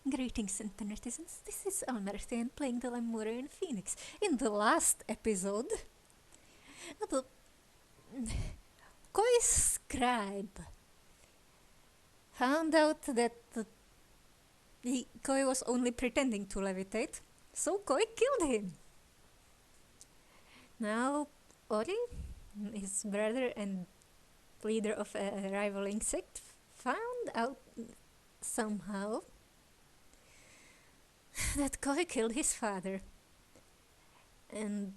Greetings, internetizens. This is Elmerthien playing the Lemurian Phoenix. In the last episode, the Koi scribe found out that Koi was only pretending to levitate, so Koi killed him. Now, Ori, his brother and leader of a rival insect, found out somehow that Koi killed his father. And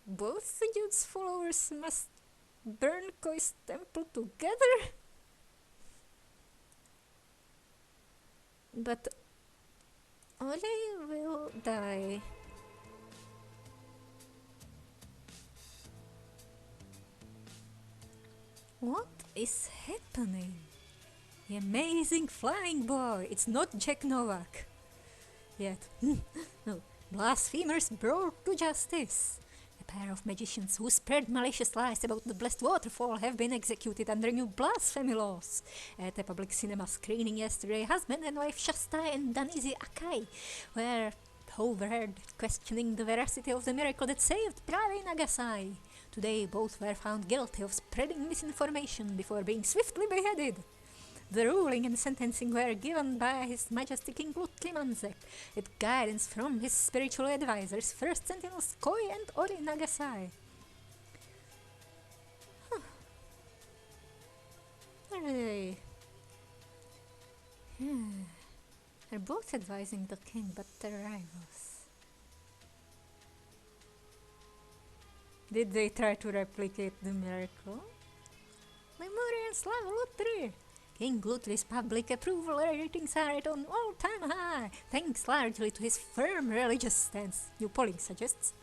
both the dude's followers must burn Koi's temple together. But Oli will die. What is happening? The amazing flying boy. It's not Jack Novak. Yet. No. Blasphemers brought to justice. A pair of magicians who spread malicious lies about the blessed waterfall have been executed under new blasphemy laws. At a public cinema screening yesterday, husband and wife Shasta and Danizi Akai were overheard questioning the veracity of the miracle that saved Prave Nagasai. Today, both were found guilty of spreading misinformation before being swiftly beheaded. The ruling and sentencing were given by His Majesty King Lutlimanzek, with guidance from his spiritual advisors, First Sentinels Koi and Ori Nagasai. Are they? They're both advising the king, but they're rivals. Did they try to replicate the miracle? Lemurians love Lutri! King Glutry's public approval ratings are at an all-time high, thanks largely to his firm religious stance, new polling suggests.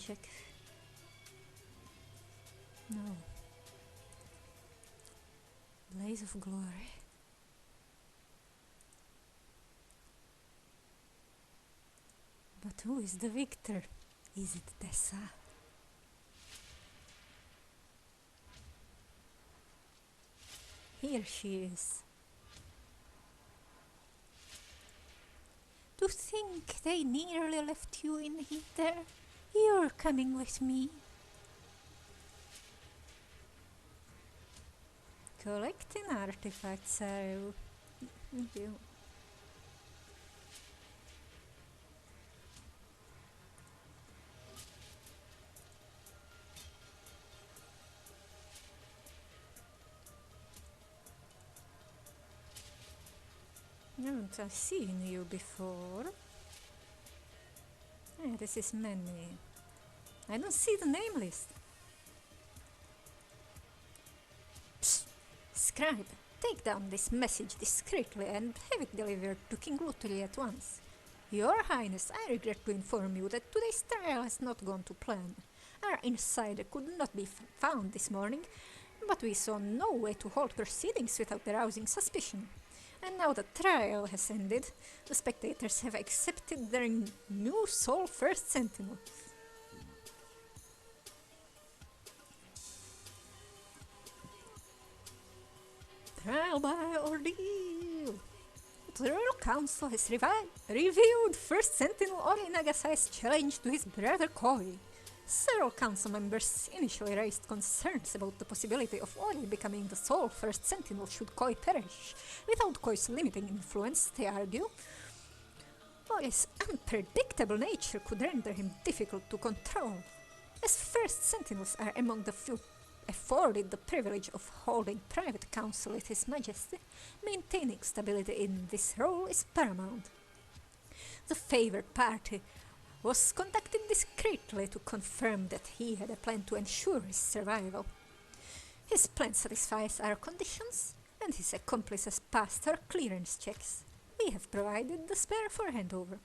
Check. No. Blaze of glory. But who is the victor? Is it Tesa? Here she is. To think they nearly left you in here. You're coming with me. Collecting artifacts, are you? Haven't I seen you before? This is many. I don't see the name list. Psst! Scribe, take down this message discreetly and have it delivered to King Lutuli at once. Your Highness, I regret to inform you that today's trial has not gone to plan. Our insider could not be found this morning, but we saw no way to hold proceedings without arousing suspicion. And now the trial has ended, the spectators have accepted their new sole First Sentinel. Trial by ordeal! The Royal Council has reviewed First Sentinel Ori Nagasai's challenge to his brother Koi. Several council members initially raised concerns about the possibility of Ori becoming the sole First Sentinel should Koi perish. Without Koi's limiting influence, they argue, Ori's unpredictable nature could render him difficult to control. As First Sentinels are among the few afforded the privilege of holding private counsel with His Majesty, maintaining stability in this role is paramount. The favored party was conducted discreetly to confirm that he had a plan to ensure his survival. His plan satisfies our conditions, and his accomplices passed our clearance checks. We have provided the spare for handover.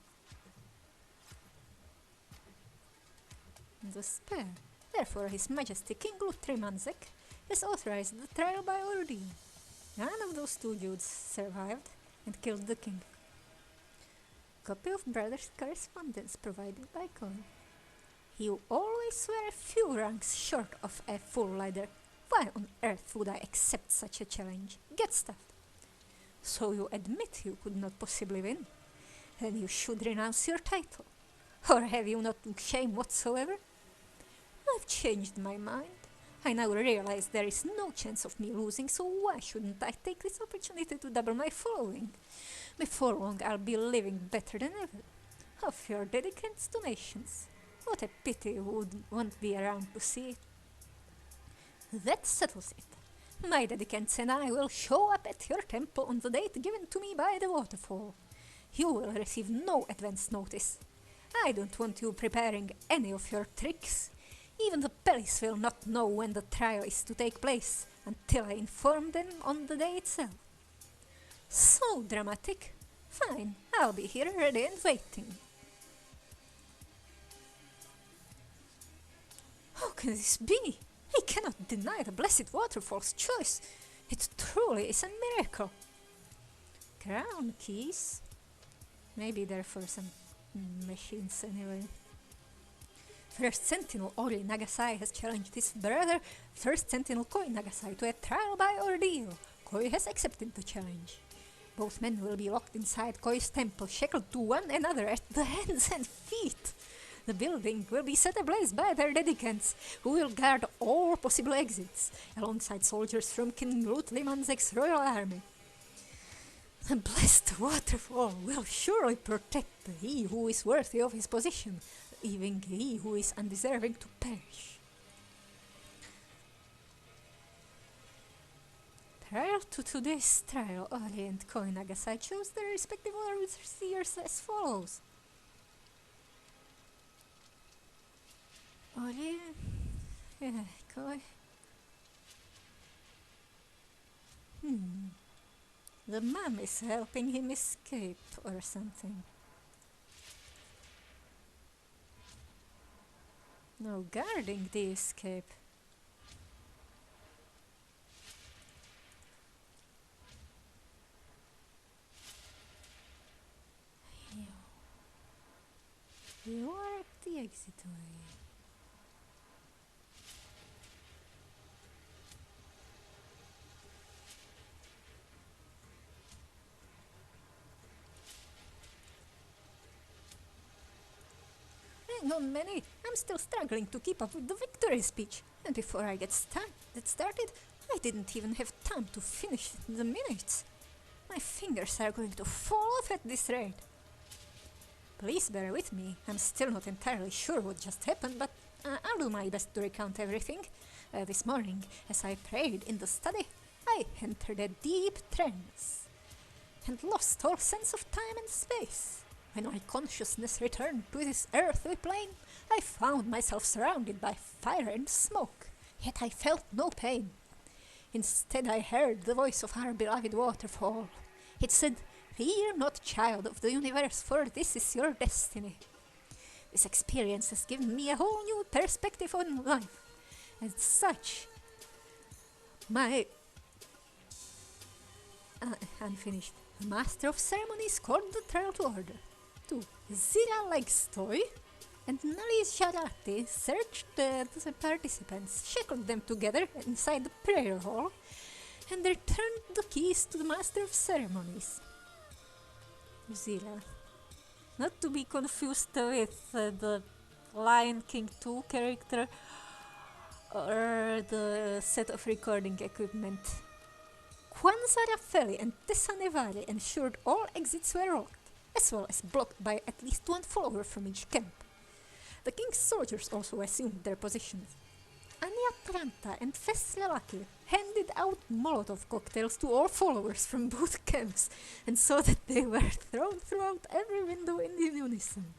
The spare. Therefore, His Majesty King Lutrimanzek has authorized the trial by ordeal. None of those two dudes survived and killed the king. copy of brother's correspondence provided by Coin. You always were a few ranks short of a full ladder. Why on earth would I accept such a challenge? Get stuffed. So you admit you could not possibly win? Then you should renounce your title. Or have you not shame whatsoever? I've changed my mind. I now realize there is no chance of me losing, so why shouldn't I take this opportunity to double my following? Before long I'll be living better than ever. Of your dedicants' donations. What a pity you won't be around to see it. That settles it. My dedicants and I will show up at your temple on the date given to me by the waterfall. You will receive no advance notice. I don't want you preparing any of your tricks. Even the police will not know when the trial is to take place until I inform them on the day itself. So dramatic. Fine, I'll be here ready and waiting. How can this be? He cannot deny the blessed waterfall's choice. It truly is a miracle. Crown keys? Maybe they're for some machines anyway. First Sentinel Ori Nagasai has challenged his brother, First Sentinel Koi Nagasai, to a trial by ordeal. Koi has accepted the challenge. Both men will be locked inside Koi's temple, shackled to one another at the hands and feet. The building will be set ablaze by their dedicants, who will guard all possible exits, alongside soldiers from King Lutliman's ex-royal army. The blessed waterfall will surely protect he who is worthy of his position, leaving he who is undeserving to perish. Prior to today's trial, Ori and Koi Nagasai chose their respective overseers as follows. Ori, Koi. The mum is helping him escape or something. No, guarding the escape. You are at the exitway. Hang on, Manny. I'm still struggling to keep up with the victory speech. And before I get started, I didn't even have time to finish the minutes. My fingers are going to fall off at this rate. Please bear with me. I'm still not entirely sure what just happened, but I'll do my best to recount everything. This morning, as I prayed in the study, I entered a deep trance and lost all sense of time and space. When my consciousness returned to this earthly plane, I found myself surrounded by fire and smoke, yet I felt no pain. Instead, I heard the voice of our beloved waterfall. It said, "Fear not, child of the universe, for this is your destiny." This experience has given me a whole new perspective on life. As such, my unfinished master of ceremonies called the trial to order. To Zira Legstoy and Nali Sharati searched the participants, shackled them together inside the prayer hall, and returned the keys to the master of ceremonies. Zira. Not to be confused with the Lion King 2 character or the set of recording equipment. Kwanzaa Rafeli and Tesa Nevari ensured all exits were locked, as well as blocked by at least one follower from each camp. The king's soldiers also assumed their positions. Anya Tranta and Feslelaki handed out Molotov cocktails to all followers from both camps, and so that they were thrown throughout every window in unison.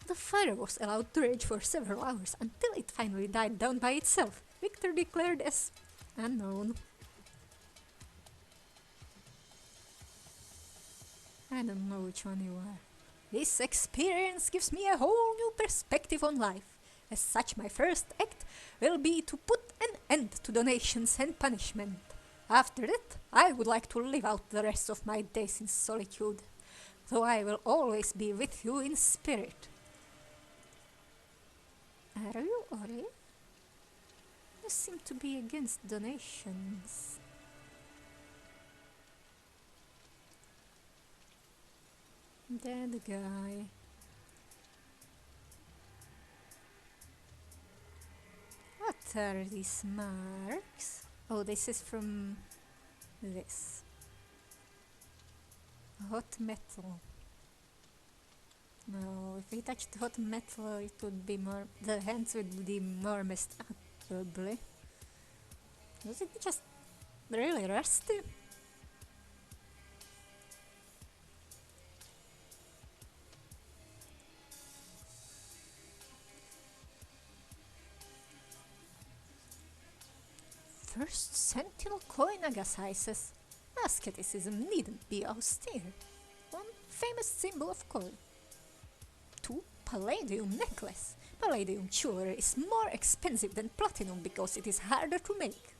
The fire was allowed to rage for several hours until it finally died down by itself, victor declared as unknown. I don't know which one you are. This experience gives me a whole new perspective on life. As such, my first act will be to put an end to donations and punishment. After that, I would like to live out the rest of my days in solitude. though I will always be with you in spirit. Are you, Ori? You seem to be against donations. Dead guy. What are these marks? Oh, this is from this. Hot metal. No, if we touched hot metal, it would be more. The hands would be more messed up, probably. Was it just really rusty? First Sentinel Koinaga sizes. Asceticism needn't be austere. One famous symbol of Koi. 2. Palladium necklace. Palladium jewelry is more expensive than platinum because it is harder to make.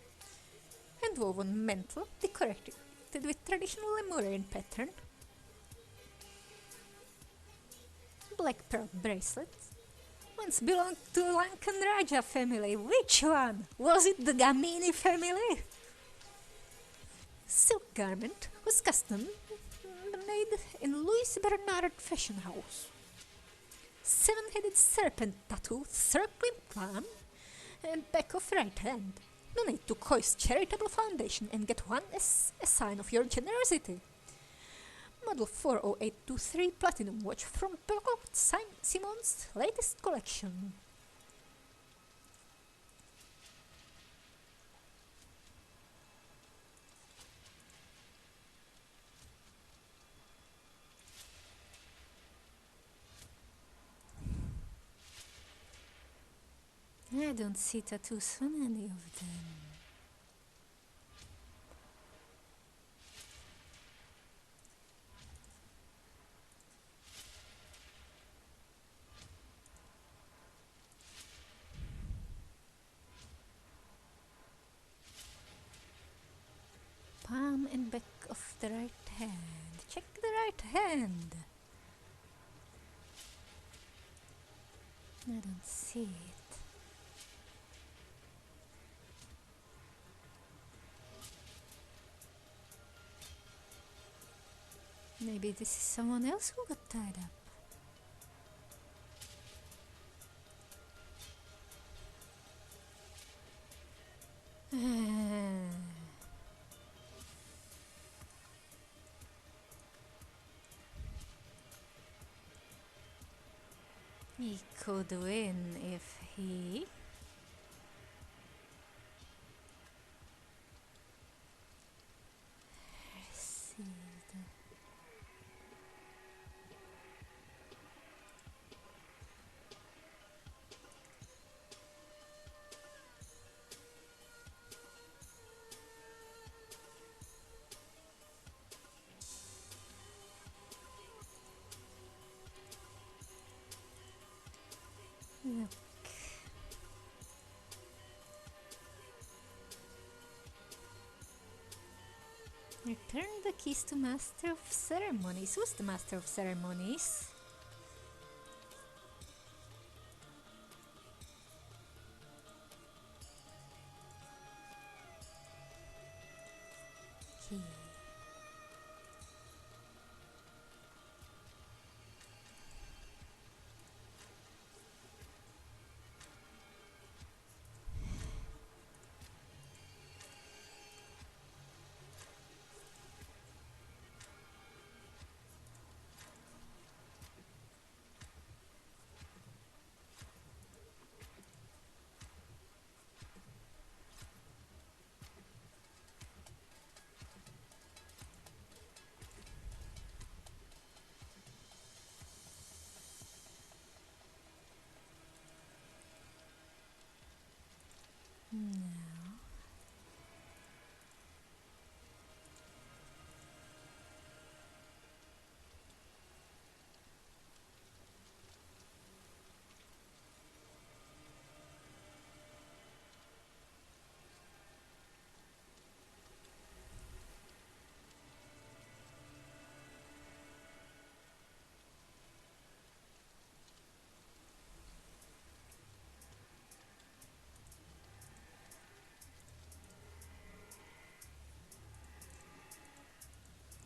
Handwoven mantle decorated with traditional Lemurian pattern. Black pearl bracelet. Once belonged to Lankan Raja family. Which one? Was it the Gamini family? Silk garment was custom made in Louis Bernard fashion house. 7-headed serpent tattoo, circling palm, and back of right hand. Donate to Koi's charitable foundation and get one as a sign of your generosity. Model 40823 Platinum watch from Perrault Simon's latest collection. I don't see tattoos on any of them. Palm and back of the right hand. Check the right hand. I don't see it. Maybe this is someone else who got tied up. He could win if he... received. Look. Return the keys to Master of Ceremonies. Who's the Master of Ceremonies? Key.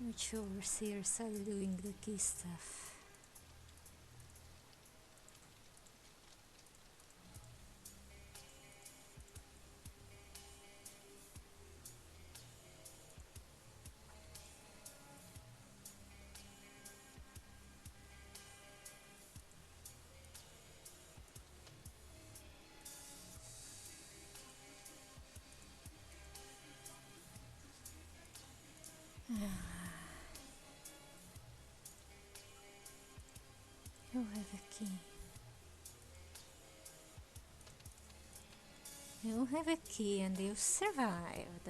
Which overseers are doing the key stuff? You have a key. You have a key and you survived.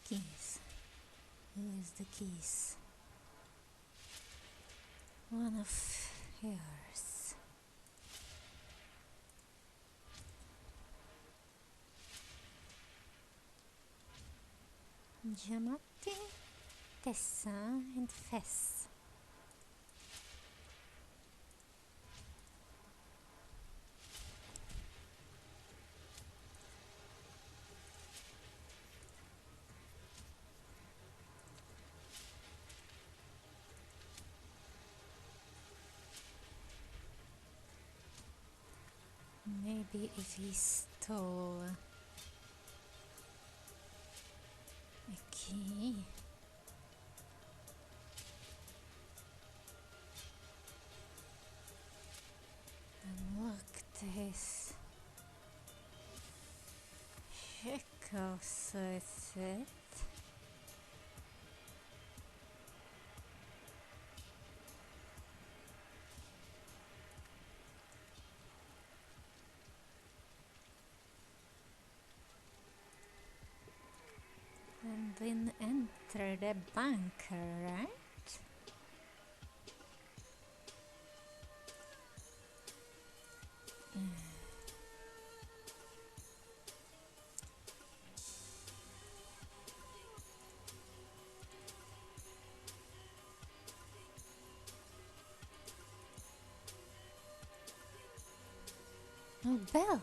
Keys. Here's the keys. One of yours. Giamatti, Tesa and Fess. Maybe if he stole a key. Unlocked his shackles with it. And then enter the bunker, right? A belt.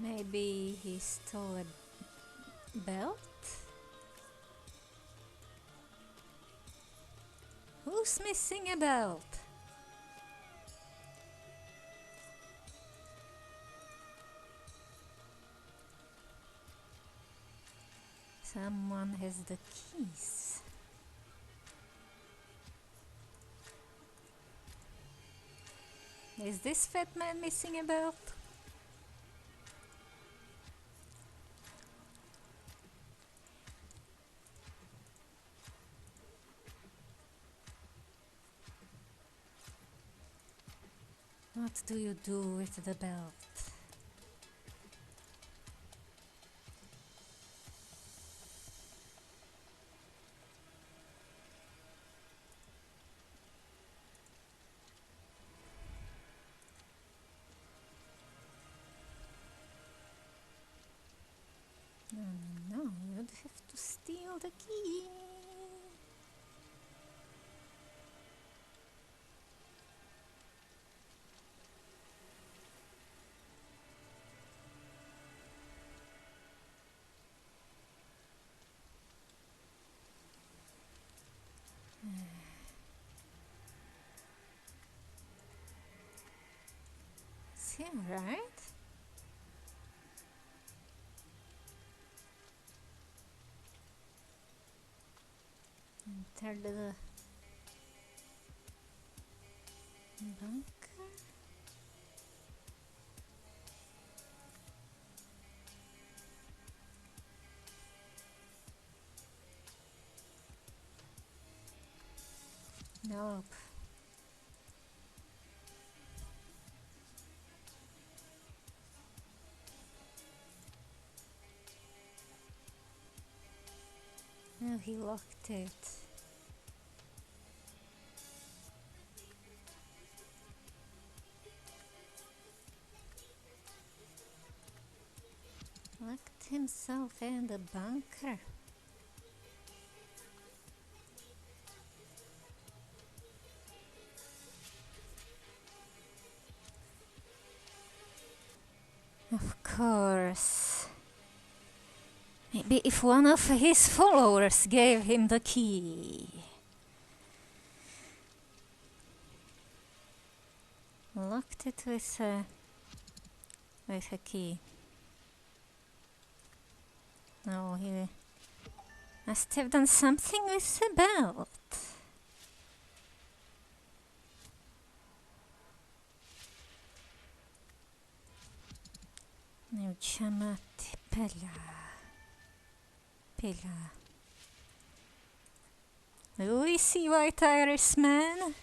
Maybe he stole a belt? Who's missing a belt? Someone has the keys. Is this fat man missing a belt? What do you do with the belt? No, you'd have to steal the key. It's him, right? Enter the bunker. help. Oh, he locked it. Locked himself in the bunker. Of course. Maybe if one of his followers gave him the key. Locked it with a key. No, he must have done something with the belt. Ne chiamati Pella. Do we see White Irishman?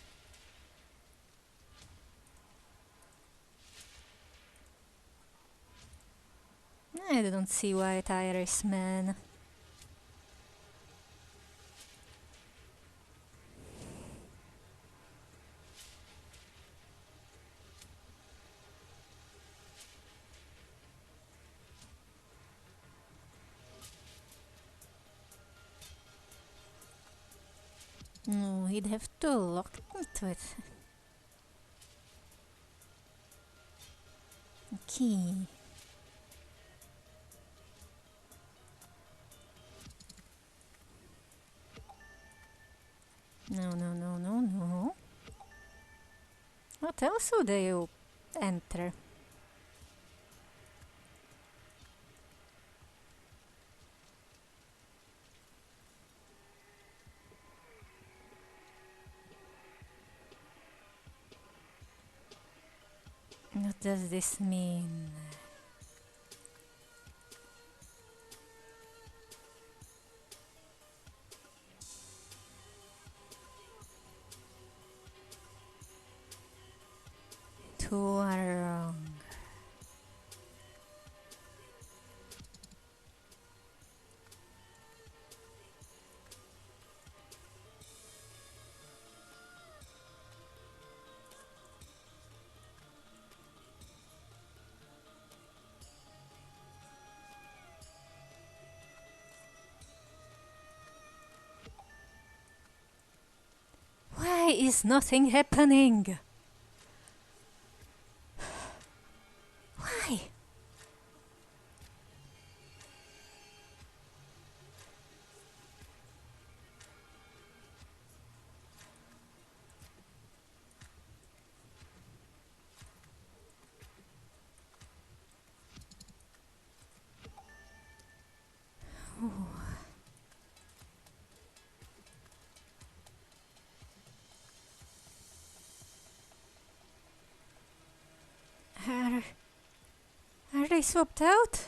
I don't see White Irishman. No, he'd have to lock it with a key. No. What else would you enter? What does this mean? Two are wrong. Why is nothing happening? Why? Are they swapped out?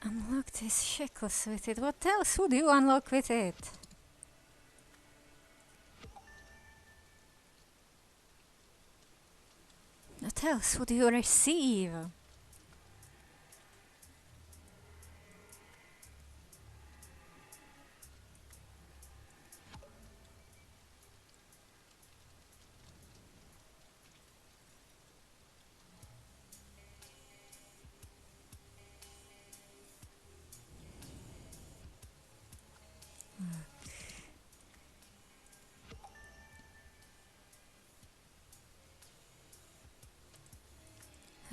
Unlocked his shackles with it. What else would you unlock with it? What else would you receive?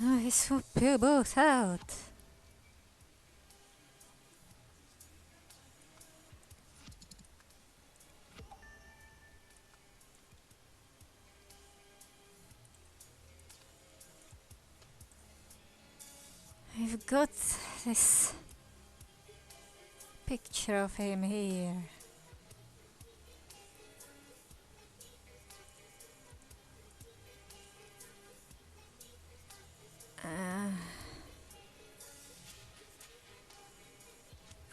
Oh, he swooped you both out. I've got this picture of him here.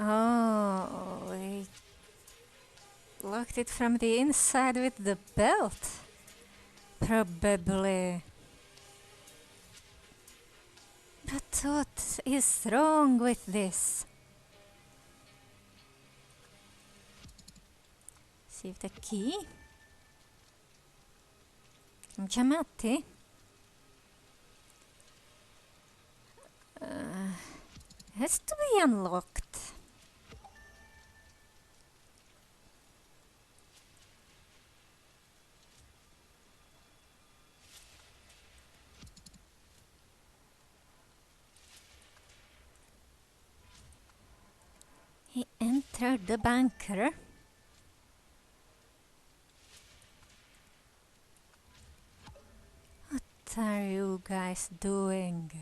Oh, he locked it from the inside with the belt. Probably. But what is wrong with this? See if the key. Giamatti. Has to be unlocked. He entered the bunker. What are you guys doing?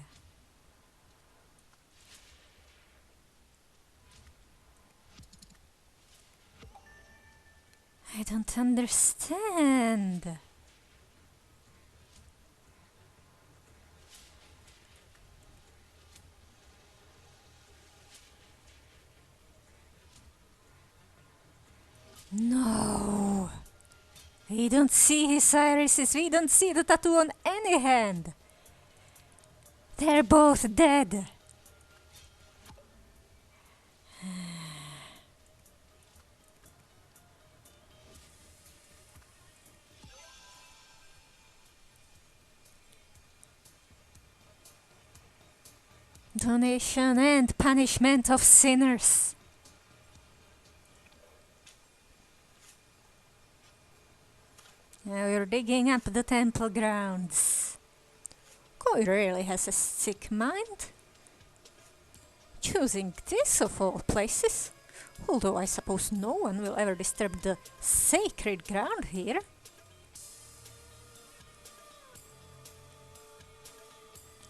I don't understand. No. We don't see his irises. We don't see the tattoo on any hand. They're both dead. Donation and punishment of sinners. Now we're digging up the temple grounds. Koi really has a sick mind. Choosing this of all places. Although I suppose no one will ever disturb the sacred ground here.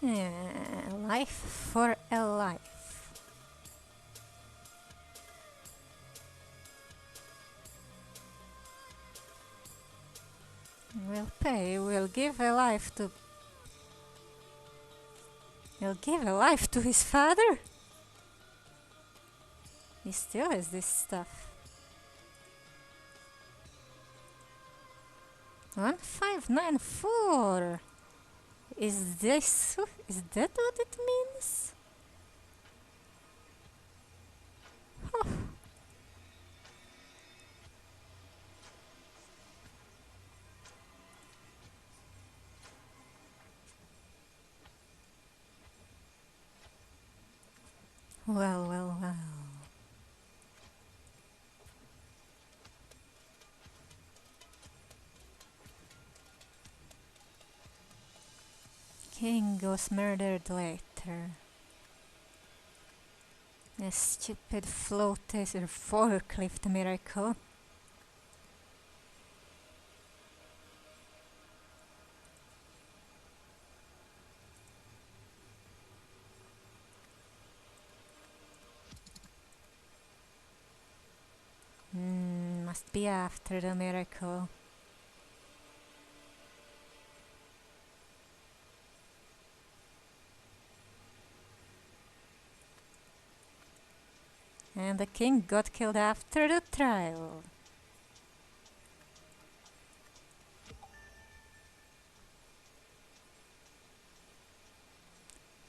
Life for a life. We'll pay, we'll give a life to... He'll give a life to his father? He still has this stuff. 1594. Is that what it means? Huh. Well. King was murdered later. A stupid floater forklift miracle. Must be after the miracle. And the king got killed after the trial.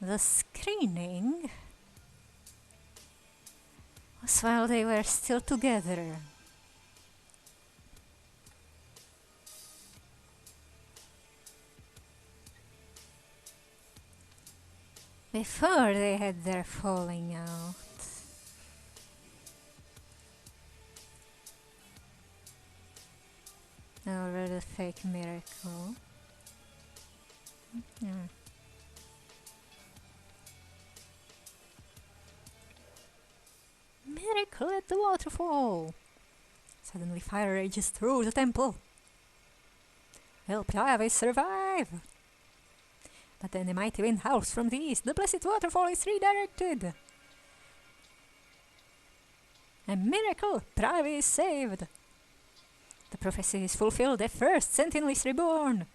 The screening was while they were still together. Before they had their falling out. Over the fake miracle. Miracle at the waterfall! Suddenly fire rages through the temple. Will Piave survive? But then a mighty wind howls from the east. The blessed waterfall is redirected. A miracle! Piave is saved. The prophecy is fulfilled. The first sentinel is reborn.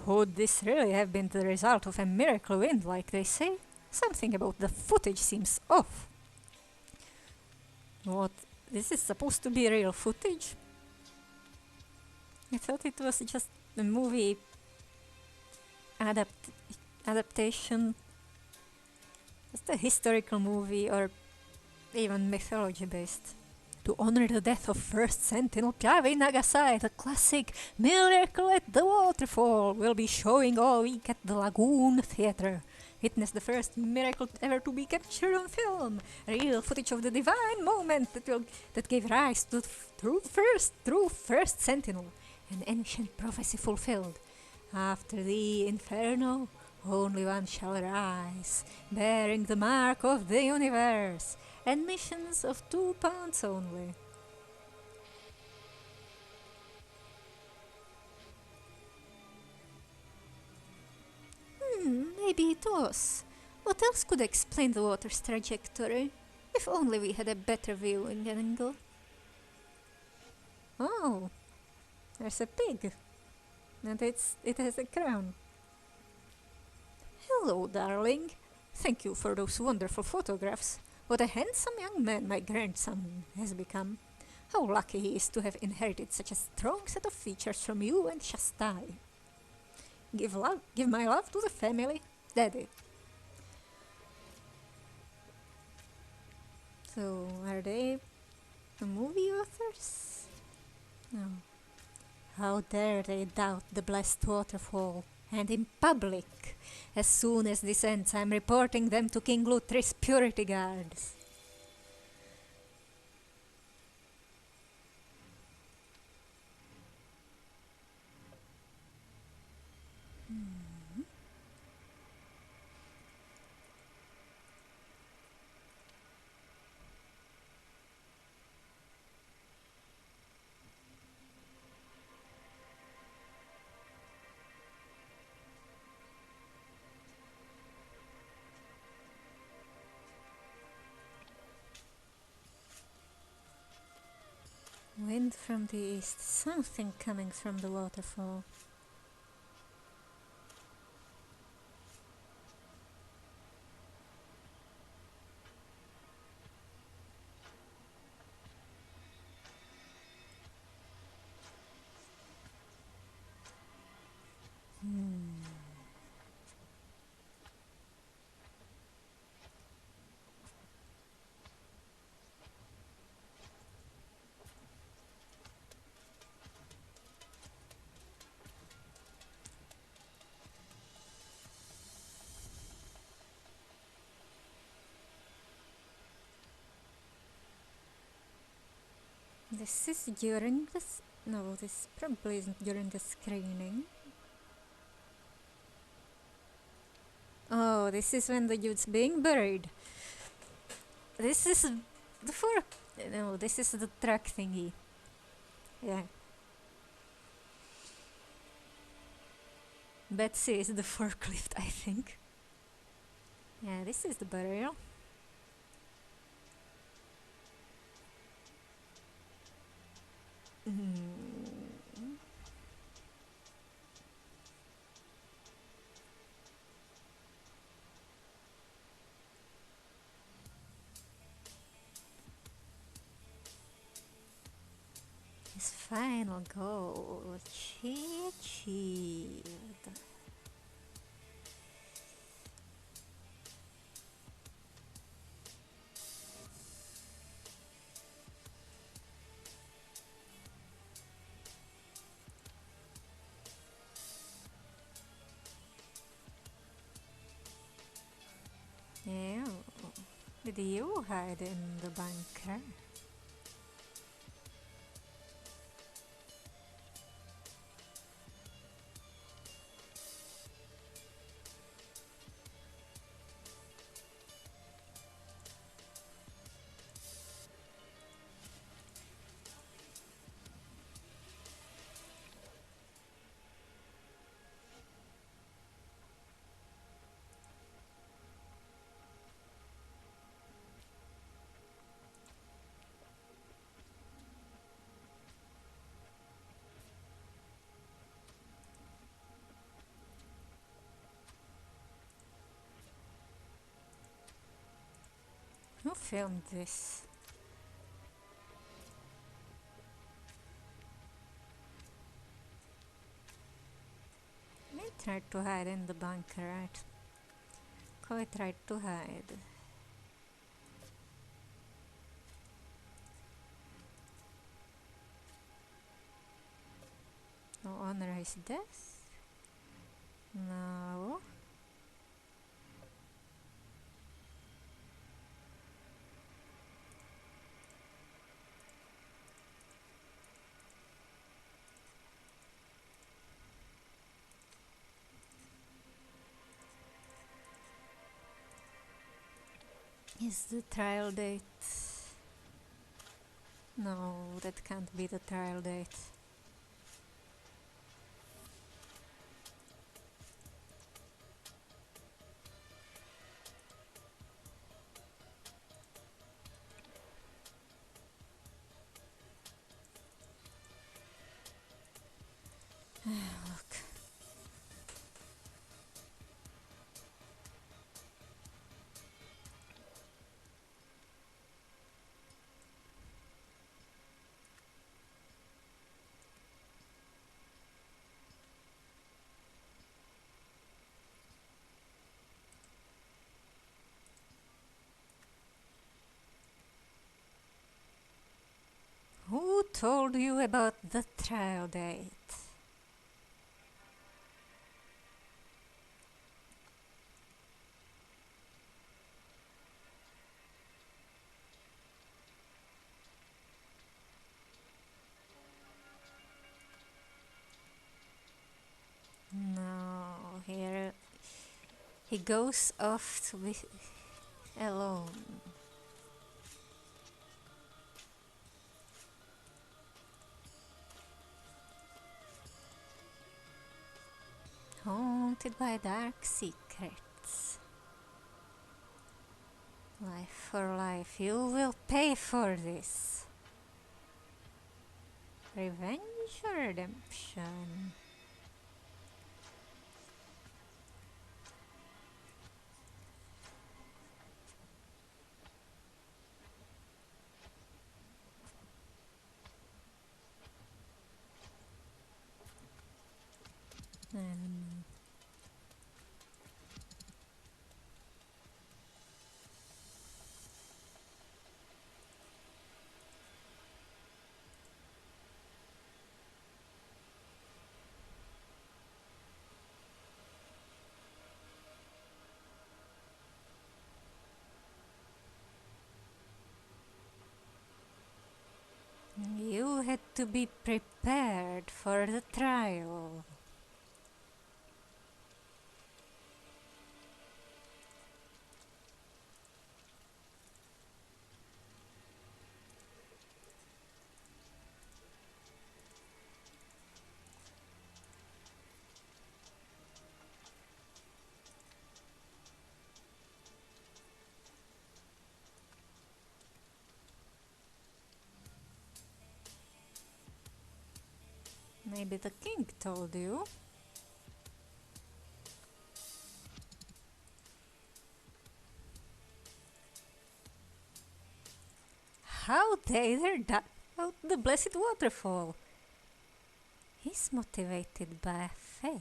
Would this really have been the result of a miracle wind, like they say? Something about the footage seems off. What? This is supposed to be real footage? I thought it was just a movie adapt adaptation, just a historical movie or even mythology based. To honor the death of first Sentinel Pravi Nagasai, the classic Miracle at the Waterfall will be showing all week at the Lagoon Theatre. Witness the first miracle ever to be captured on film. Real footage of the divine moment that gave rise to true first Sentinel. An ancient prophecy fulfilled. After the inferno, only one shall rise, bearing the mark of the universe. Admissions of £2 only. Maybe it was. What else could explain the water's trajectory? If only we had a better viewing angle. Oh, there's a pig. And it has a crown. Hello, darling. Thank you for those wonderful photographs. What a handsome young man my grandson has become. How lucky he is to have inherited such a strong set of features from you and Shastai. Give my love to the family, Daddy. So, are they the movie authors? No. How dare they doubt the blessed waterfall, and in public. As soon as this ends, I'm reporting them to King Luthri's purity guards. Wind from the east, something coming from the waterfall. This is during this. No, this probably isn't during the screening. Oh, this is when the dude's being buried. This is the fork. No, this is the truck thingy. Yeah. Betsy is the forklift, I think. Yeah, this is the burial. His final goal achieved. Yeah. Did you hide in the bunker? filmed this. I tried to hide in the bunker, right? Koi tried to hide. No honor his death? No. Is the trial date? No, that can't be the trial date. Look. Who told you about the trial date? No, here he goes off to be alone. Haunted by dark secrets. Life for life, you will pay for this. Revenge or redemption? I don't know. You had to be prepared for the trial. Maybe the king told you. How dare that out the blessed waterfall? He's motivated by faith.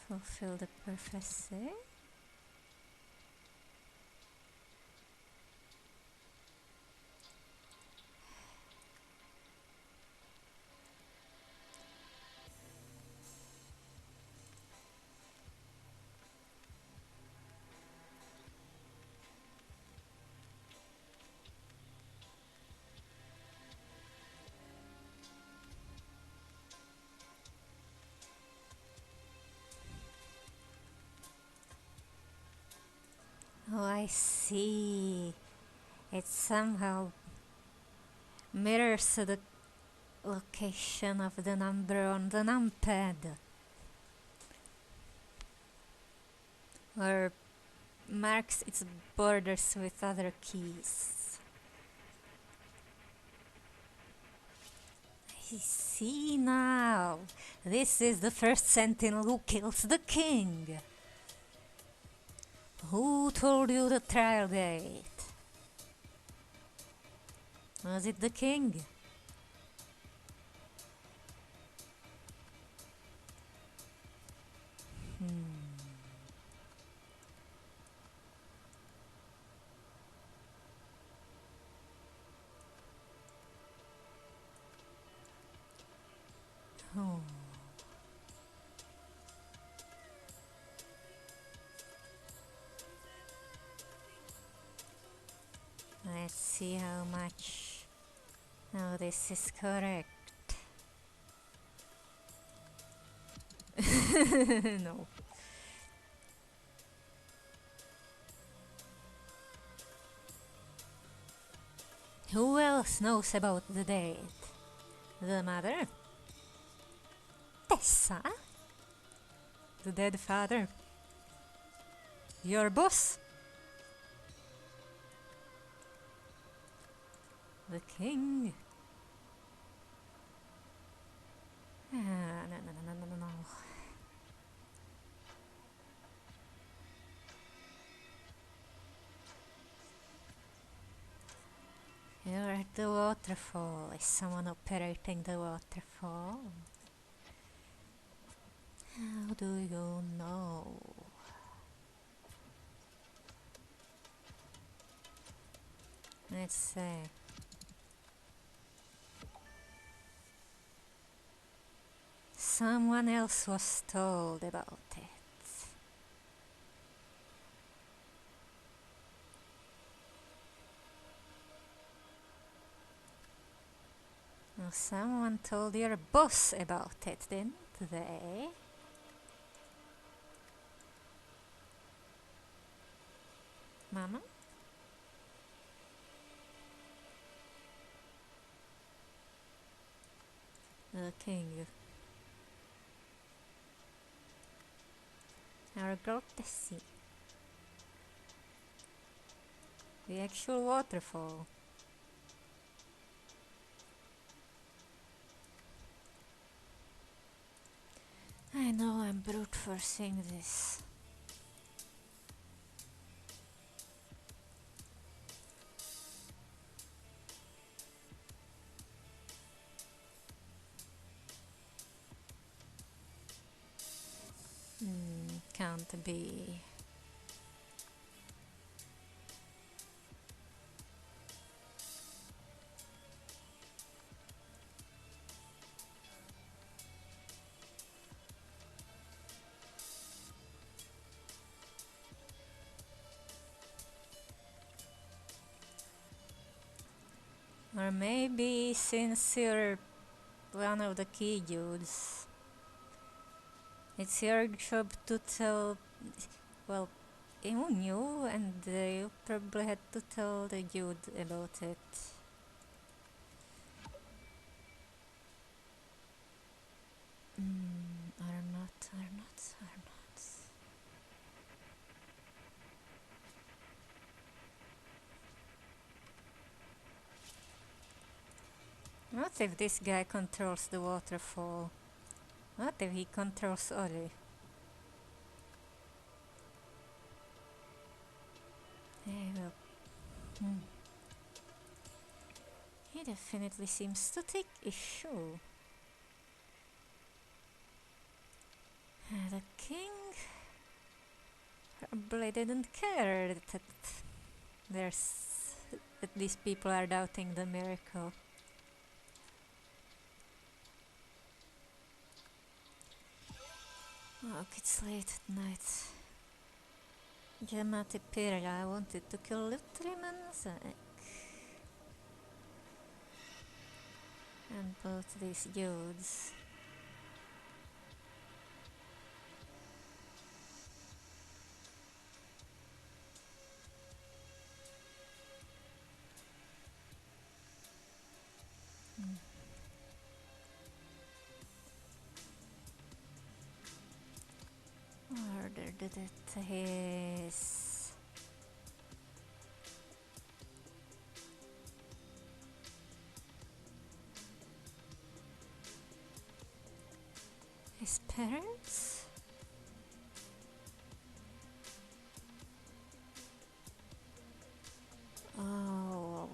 Fulfill the prophecy. Oh, I see. It somehow mirrors the location of the number on the numpad. Or marks its borders with other keys. I see now. This is the first sentinel who kills the king. Who told you the trial date? Was it the king? Oh. Let's see how much. No, this is correct. No. Who else knows about the date? The mother? Tesa? The dead father? Your boss? The king? No. You're at the waterfall. Is someone operating the waterfall? How do you know? Let's see. Someone else was told about it. Well, someone told your boss about it, didn't they? Mama? The king. Our girl Tessie. The actual waterfall. I know I'm brute forcing this. Can't be. Or maybe since you're one of the key dudes, it's your job to tell, well, you knew and you probably had to tell the dude about it. Or not. What if this guy controls the waterfall? What if he controls Ollie? Hey, well, he definitely seems to take issue. The king probably didn't care that these people are doubting the miracle. Look, it's late at night. Gemati Pirja wanted to kill Lutrimanzak. And both these dudes. Ordered that his his parents? Oh,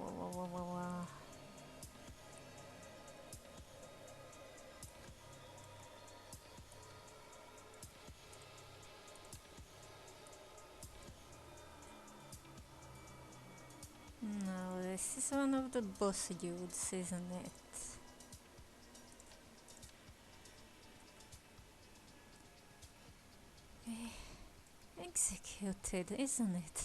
no, this is one of the boss dudes, isn't it? Executed, isn't it?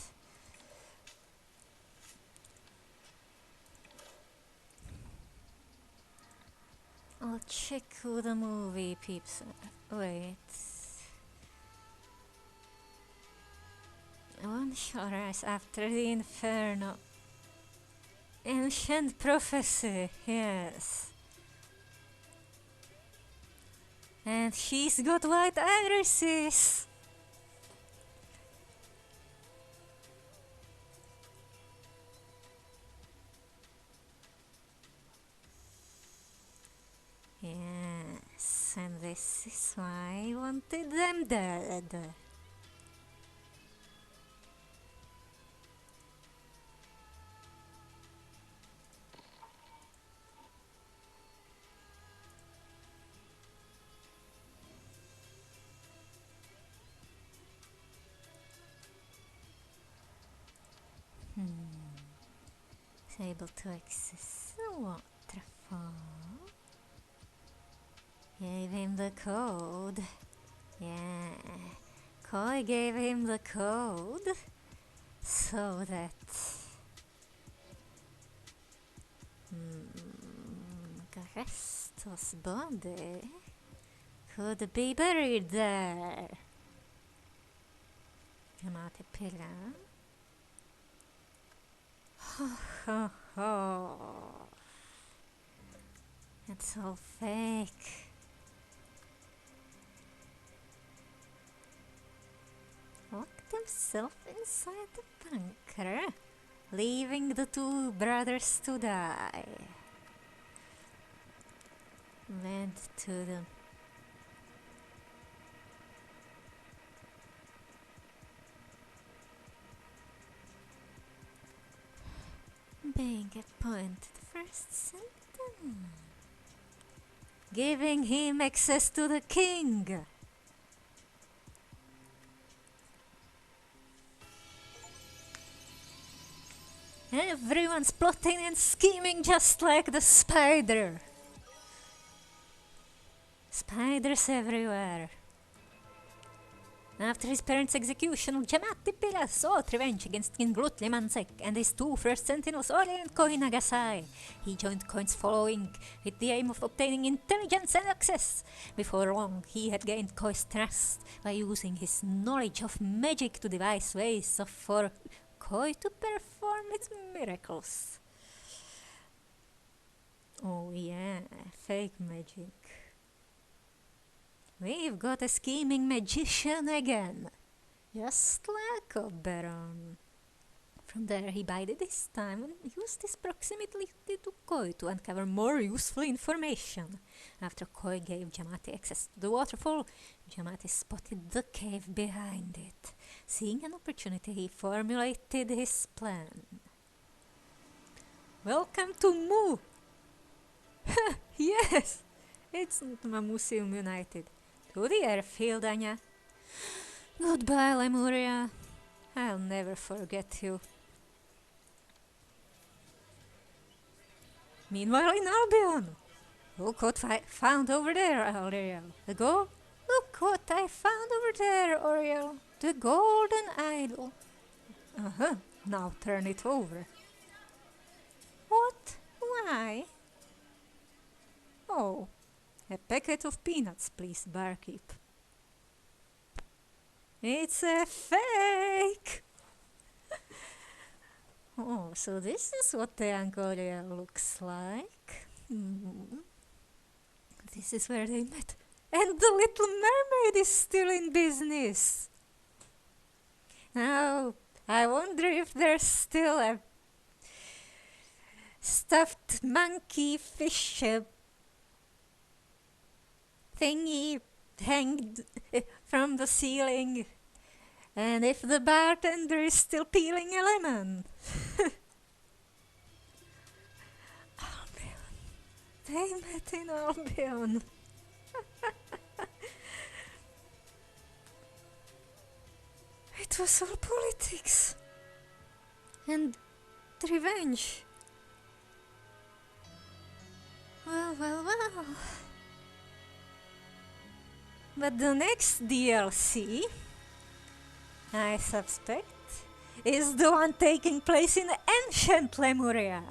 I'll check who the movie peeps are. Wait. One shot us after the Inferno. Ancient prophecy, yes. And she's got white irises. Yes, and this is why I wanted them dead. Is able to access the waterfall. Gave him the code. Yeah, Koi gave him the code so that Gresto's body could be buried there. Chiamate Pila. Ho ho ho. It's all fake. Locked himself inside the bunker, leaving the two brothers to die. Led to the being appointed first sentinel, giving him access to the king. Everyone's plotting and scheming just like the spider. Spiders everywhere. After his parents' execution, Jamatipila sought revenge against King Glutlimansek and his two first sentinels, Ori and Koi Nagasai. He joined Koin's following with the aim of obtaining intelligence and access. Before long, he had gained Koi's trust by using his knowledge of magic to devise ways for Koi to perform its miracles. Oh yeah, fake magic. We've got a scheming magician again, just like Oberon. From there he bided his time and used his proximity to Koi to uncover more useful information. After Koi gave Jamati access to the waterfall, Jamati spotted the cave behind it. Seeing an opportunity, he formulated his plan. Welcome to Mu! Yes! It's not Museum United. To the airfield, Anya. Goodbye, Lemuria. I'll never forget you. Meanwhile in Albion. Look what I found over there, Ariel. The gold? Look what I found over there, Ariel. The golden idol. Now turn it over. What? Why? Oh. A packet of peanuts, please, barkeep. It's a fake! Oh, so this is what the Angolia looks like. This is where they met. And the Little Mermaid is still in business. Now, I wonder if there's still a stuffed monkey fish thingy hanged from the ceiling. And if the bartender is still peeling a lemon. Albion. They met in Albion. It was all politics. And revenge. Well. But the next DLC, I suspect, is the one taking place in ancient Lemuria.